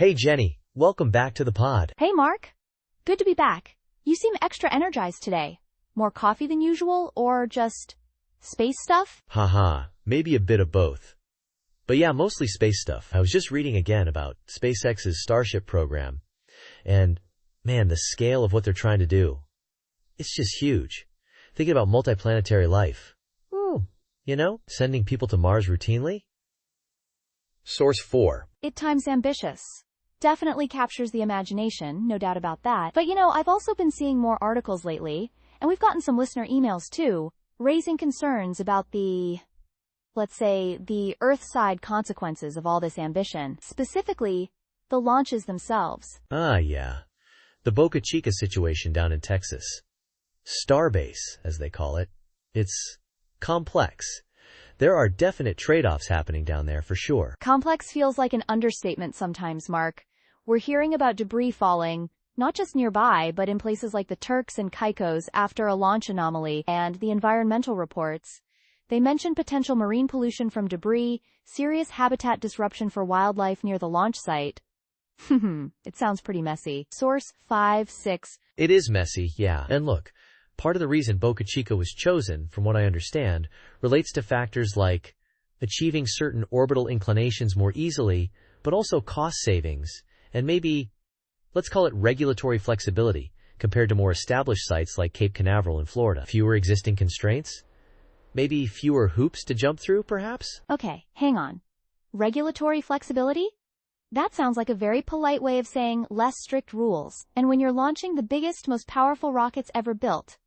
Hey Jenny, welcome back to the pod. Hey Mark. Good to be back. You seem extra energized today. More coffee than usual, or just space stuff? Haha, maybe a bit of both. But yeah, mostly space stuff. I was just reading again about SpaceX's Starship program. And man, the scale of what they're trying to do. It's just huge. Thinking about multiplanetary life. Ooh, sending people to Mars routinely? Source 4. It times ambitious. Definitely captures the imagination, no doubt about that. But I've also been seeing more articles lately, and we've gotten some listener emails too, raising concerns about let's say, the Earth-side consequences of all this ambition. Specifically, the launches themselves. Ah, yeah. The Boca Chica situation down in Texas. Starbase, as they call it. It's complex. There are definite trade-offs happening down there for sure. Complex feels like an understatement sometimes, Mark. We're hearing about debris falling, not just nearby, but in places like the Turks and Caicos after a launch anomaly, and the environmental reports. They mention potential marine pollution from debris, serious habitat disruption for wildlife near the launch site. It sounds pretty messy. Source 5-6. It is messy, yeah. And look, part of the reason Boca Chica was chosen, from what I understand, relates to factors like achieving certain orbital inclinations more easily, but also cost savings, and maybe, let's call it regulatory flexibility, compared to more established sites like Cape Canaveral in Florida. Fewer existing constraints? Maybe fewer hoops to jump through, perhaps? Okay, hang on. Regulatory flexibility? That sounds like a very polite way of saying less strict rules. And when you're launching the biggest, most powerful rockets ever built,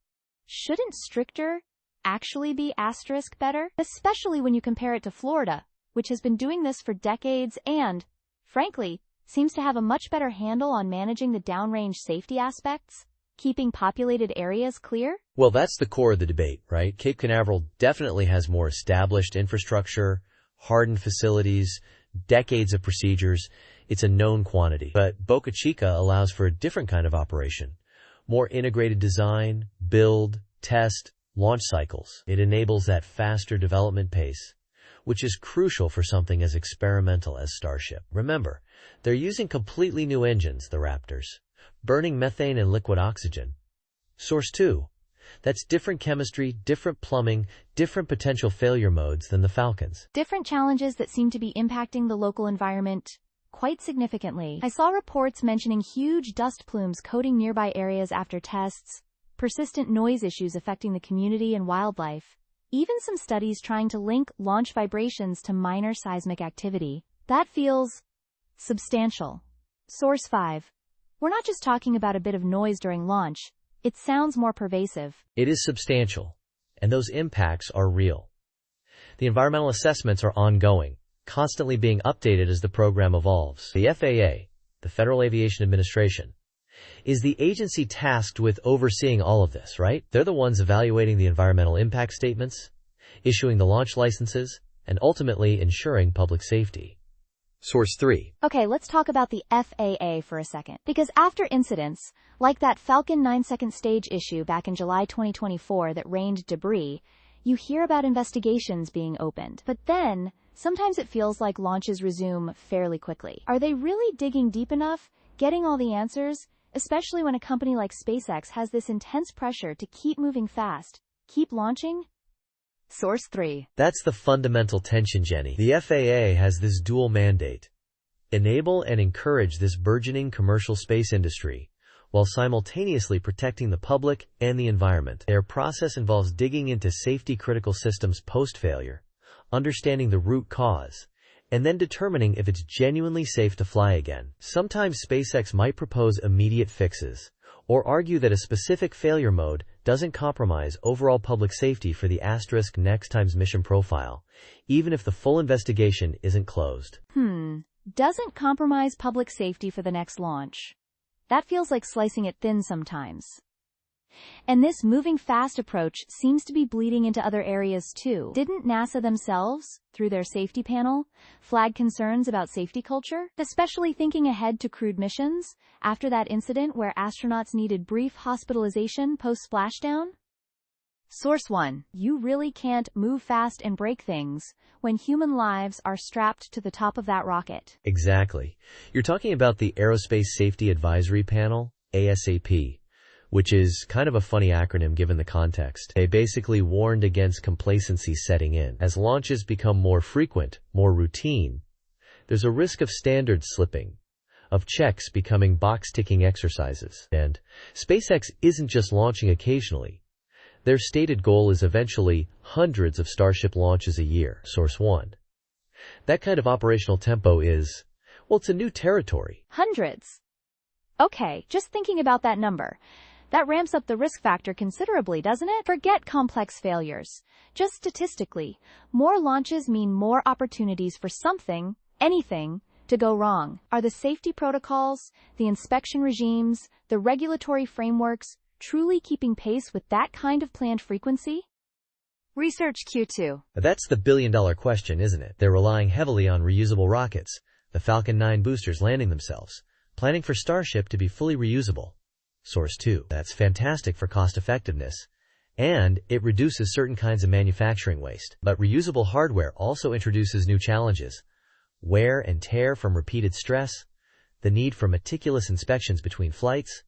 shouldn't stricter actually be asterisk better? Especially when you compare it to Florida, which has been doing this for decades and, frankly, seems to have a much better handle on managing the downrange safety aspects, keeping populated areas clear? Well, that's the core of the debate, right? Cape Canaveral definitely has more established infrastructure, hardened facilities, decades of procedures. It's a known quantity. But Boca Chica allows for a different kind of operation. More integrated design, build, test, launch cycles. It enables that faster development pace, which is crucial for something as experimental as Starship. Remember, they're using completely new engines, the Raptors, burning methane and liquid oxygen. Source 2. That's different chemistry, different plumbing, different potential failure modes than the Falcons. Different challenges that seem to be impacting the local environment quite significantly. I saw reports mentioning huge dust plumes coating nearby areas after tests, persistent noise issues affecting the community and wildlife, even some studies trying to link launch vibrations to minor seismic activity. That feels substantial. Source 5. We're not just talking about a bit of noise during launch. It sounds more pervasive. It is substantial, and those impacts are real. The environmental assessments are ongoing, constantly being updated as the program evolves. The FAA, the Federal Aviation Administration, is the agency tasked with overseeing all of this, right? They're the ones evaluating the environmental impact statements, issuing the launch licenses, and ultimately ensuring public safety. Source 3. Okay, let's talk about the FAA for a second. Because after incidents, like that Falcon 9-second stage issue back in July 2024 that rained debris, you hear about investigations being opened. But then, sometimes it feels like launches resume fairly quickly. Are they really digging deep enough, getting all the answers, especially when a company like SpaceX has this intense pressure to keep moving fast, keep launching? Source 3. That's the fundamental tension, Jenny. The FAA has this dual mandate: enable and encourage this burgeoning commercial space industry, while simultaneously protecting the public and the environment. Their process involves digging into safety-critical systems post-failure, understanding the root cause, and then determining if it's genuinely safe to fly again. Sometimes SpaceX might propose immediate fixes, or argue that a specific failure mode doesn't compromise overall public safety for the asterisk next time's mission profile, even if the full investigation isn't closed. Doesn't compromise public safety for the next launch. That feels like slicing it thin sometimes. And this moving fast approach seems to be bleeding into other areas too. Didn't NASA themselves, through their safety panel, flag concerns about safety culture? Especially thinking ahead to crewed missions, after that incident where astronauts needed brief hospitalization post-splashdown? Source 1. You really can't move fast and break things when human lives are strapped to the top of that rocket. Exactly. You're talking about the Aerospace Safety Advisory Panel, ASAP, which is kind of a funny acronym given the context. They basically warned against complacency setting in. As launches become more frequent, more routine, there's a risk of standards slipping, of checks becoming box-ticking exercises. And SpaceX isn't just launching occasionally. Their stated goal is eventually hundreds of Starship launches a year. Source 1. That kind of operational tempo is, well, it's a new territory. Hundreds. Okay, just thinking about that number. That ramps up the risk factor considerably, doesn't it? Forget complex failures. Just statistically, more launches mean more opportunities for something, anything, to go wrong. Are the safety protocols, the inspection regimes, the regulatory frameworks truly keeping pace with that kind of planned frequency? Research Q2. That's the billion-dollar question, isn't it? They're relying heavily on reusable rockets, the Falcon 9 boosters landing themselves, planning for Starship to be fully reusable. Source 2. That's fantastic for cost-effectiveness, and it reduces certain kinds of manufacturing waste. But reusable hardware also introduces new challenges. Wear and tear from repeated stress, the need for meticulous inspections between flights,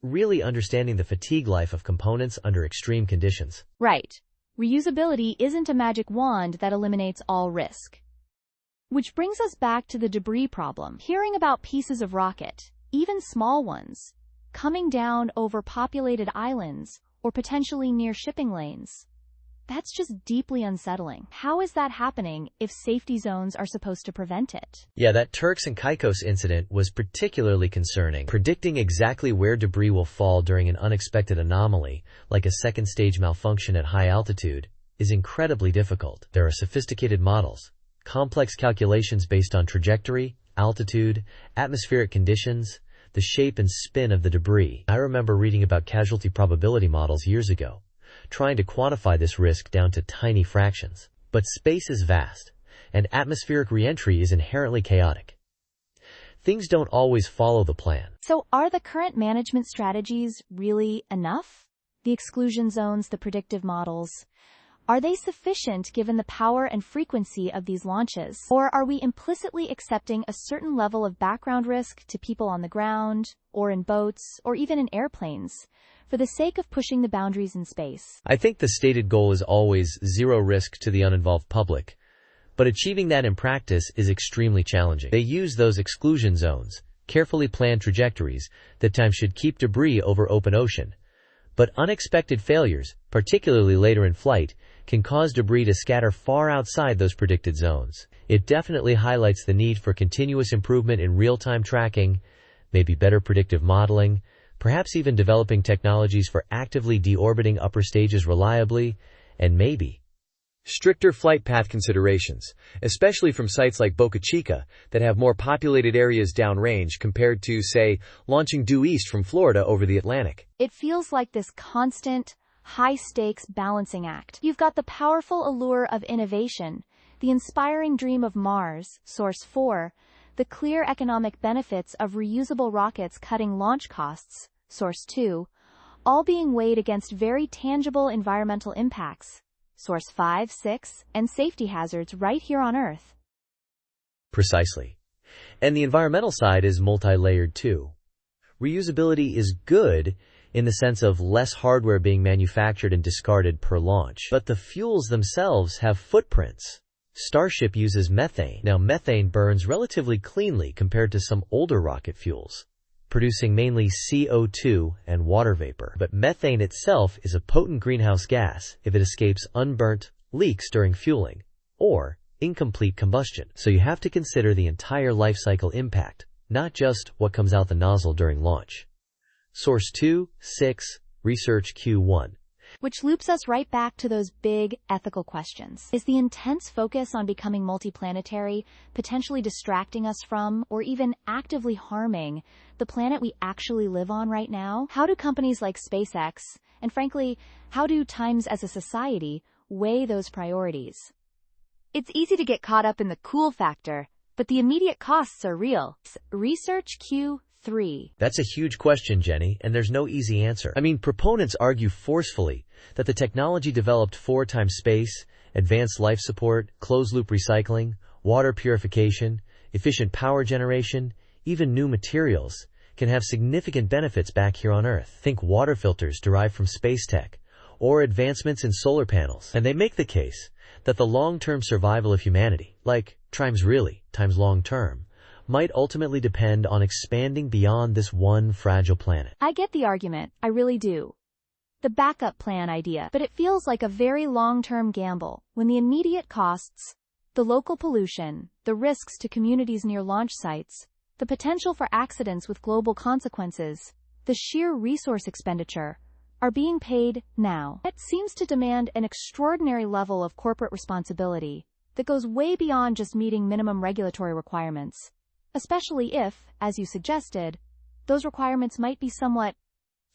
really understanding the fatigue life of components under extreme conditions. Right. Reusability isn't a magic wand that eliminates all risk. Which brings us back to the debris problem. Hearing about pieces of rocket, even small ones, coming down over populated islands or potentially near shipping lanes. That's just deeply unsettling. How is that happening if safety zones are supposed to prevent it? Yeah, that Turks and Caicos incident was particularly concerning. Predicting exactly where debris will fall during an unexpected anomaly, like a second-stage malfunction at high altitude, is incredibly difficult. There are sophisticated models, complex calculations based on trajectory, altitude, atmospheric conditions, the shape and spin of the debris. I remember reading about casualty probability models years ago, trying to quantify this risk down to tiny fractions. But space is vast, and atmospheric reentry is inherently chaotic. Things don't always follow the plan. So are the current management strategies really enough? The exclusion zones, the predictive models, are they sufficient given the power and frequency of these launches? Or are we implicitly accepting a certain level of background risk to people on the ground, or in boats, or even in airplanes, for the sake of pushing the boundaries in space? I think the stated goal is always zero risk to the uninvolved public, but achieving that in practice is extremely challenging. They use those exclusion zones, carefully planned trajectories, that times should keep debris over open ocean. But unexpected failures, particularly later in flight, can cause debris to scatter far outside those predicted zones. It definitely highlights the need for continuous improvement in real-time tracking, maybe better predictive modeling, perhaps even developing technologies for actively deorbiting upper stages reliably, and maybe stricter flight path considerations, especially from sites like Boca Chica that have more populated areas downrange compared to, say, launching due east from Florida over the Atlantic. It feels like this constant, high-stakes balancing act. You've got the powerful allure of innovation, the inspiring dream of Mars, Source 4, the clear economic benefits of reusable rockets cutting launch costs, Source 2, all being weighed against very tangible environmental impacts, Source 5, 6, and safety hazards right here on Earth. Precisely. And the environmental side is multi-layered too. Reusability is good in the sense of less hardware being manufactured and discarded per launch. But the fuels themselves have footprints. Starship uses methane. Now, methane burns relatively cleanly compared to some older rocket fuels, producing mainly CO2 and water vapor. But methane itself is a potent greenhouse gas if it escapes unburnt, leaks during fueling, or incomplete combustion. So you have to consider the entire life cycle impact, not just what comes out the nozzle during launch. Source 2, 6, Research Q1. Which loops us right back to those big ethical questions. Is the intense focus on becoming multiplanetary potentially distracting us from, or even actively harming, the planet we actually live on right now? How do companies like SpaceX, and frankly, how do Times as a society, weigh those priorities? It's easy to get caught up in the cool factor, but the immediate costs are real. Research Q3. That's a huge question, Jenny, and there's no easy answer. I mean, proponents argue forcefully that the technology developed for space, advanced life support, closed-loop recycling, water purification, efficient power generation, even new materials, can have significant benefits back here on Earth. Think water filters derived from space tech, or advancements in solar panels. And they make the case that the long-term survival of humanity, like times long-term, might ultimately depend on expanding beyond this one fragile planet. I get the argument, I really do. The backup plan idea, but it feels like a very long-term gamble when the immediate costs, the local pollution, the risks to communities near launch sites, the potential for accidents with global consequences, the sheer resource expenditure, are being paid now. It seems to demand an extraordinary level of corporate responsibility that goes way beyond just meeting minimum regulatory requirements, especially if, as you suggested, those requirements might be somewhat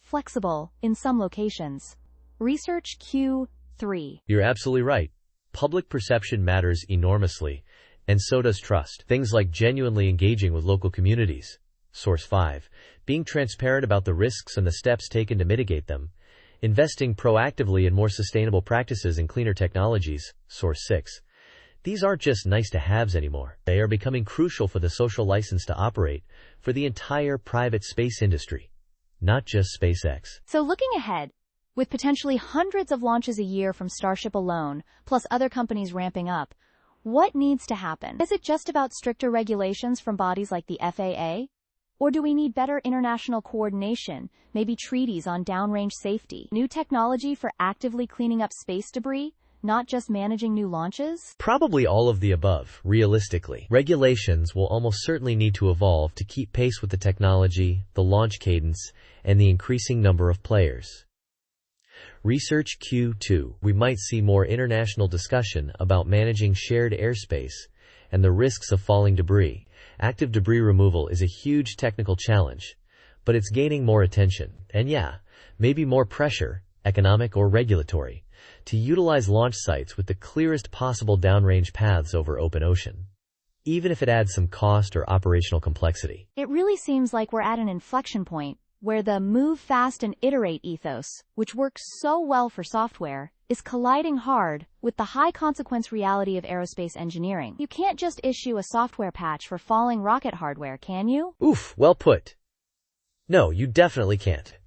flexible in some locations. Research Q3. You're absolutely right. Public perception matters enormously, and so does trust. Things like genuinely engaging with local communities. Source 5. Being transparent about the risks and the steps taken to mitigate them. Investing proactively in more sustainable practices and cleaner technologies. Source 6. These aren't just nice-to-haves anymore. They are becoming crucial for the social license to operate for the entire private space industry, not just SpaceX. So looking ahead, with potentially hundreds of launches a year from Starship alone, plus other companies ramping up, what needs to happen? Is it just about stricter regulations from bodies like the FAA? Or do we need better international coordination, maybe treaties on downrange safety, new technology for actively cleaning up space debris, not just managing new launches? Probably all of the above, realistically. Regulations will almost certainly need to evolve to keep pace with the technology, the launch cadence, and the increasing number of players. Research Q2. We might see more international discussion about managing shared airspace and the risks of falling debris. Active debris removal is a huge technical challenge, but it's gaining more attention, and maybe more pressure, economic or regulatory, to utilize launch sites with the clearest possible downrange paths over open ocean, even if it adds some cost or operational complexity. It really seems like we're at an inflection point where the move fast and iterate ethos, which works so well for software, is colliding hard with the high-consequence reality of aerospace engineering. You can't just issue a software patch for falling rocket hardware, can you? Oof, well put. No, you definitely can't.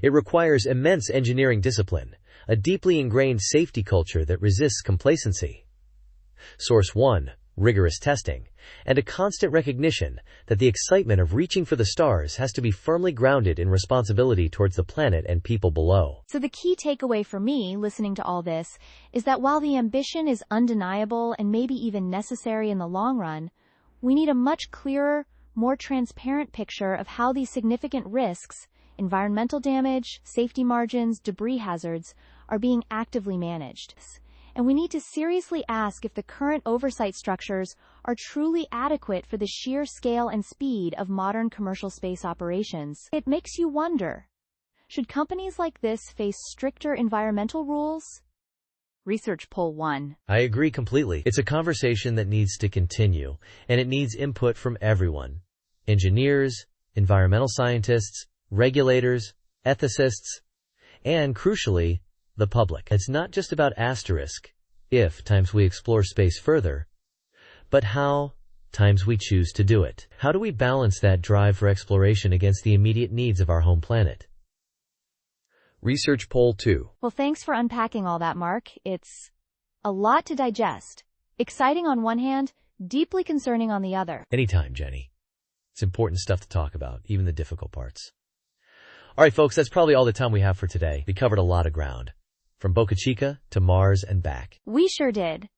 It requires immense engineering discipline, a deeply ingrained safety culture that resists complacency. Source 1. Rigorous testing, and a constant recognition that the excitement of reaching for the stars has to be firmly grounded in responsibility towards the planet and people below. So the key takeaway for me, listening to all this, is that while the ambition is undeniable and maybe even necessary in the long run, we need a much clearer, more transparent picture of how these significant risks, environmental damage, safety margins, debris hazards, are being actively managed. And we need to seriously ask if the current oversight structures are truly adequate for the sheer scale and speed of modern commercial space operations. It makes you wonder, should companies like this face stricter environmental rules? Research Poll 1. I agree completely. It's a conversation that needs to continue, and it needs input from everyone. Engineers, environmental scientists, regulators, ethicists, and, crucially, the public. It's not just about if we explore space further, but how we choose to do it. How do we balance that drive for exploration against the immediate needs of our home planet? Research Poll 2. Well, thanks for unpacking all that, Mark. It's a lot to digest. Exciting on one hand, deeply concerning on the other. Anytime, Jenny. It's important stuff to talk about, even the difficult parts. All right, folks, that's probably all the time we have for today. We covered a lot of ground, from Boca Chica to Mars and back. We sure did.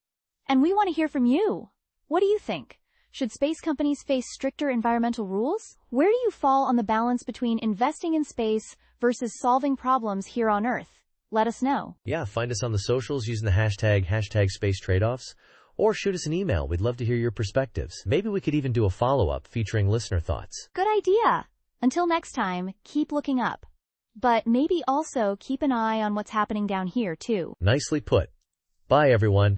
And we want to hear from you. What do you think? Should space companies face stricter environmental rules? Where do you fall on the balance between investing in space versus solving problems here on Earth? Let us know. Yeah, find us on the socials using the hashtag space trade-offs, or shoot us an email. We'd love to hear your perspectives. Maybe we could even do a follow-up featuring listener thoughts. Good idea. Until next time, keep looking up. But maybe also keep an eye on what's happening down here, too. Nicely put. Bye, everyone.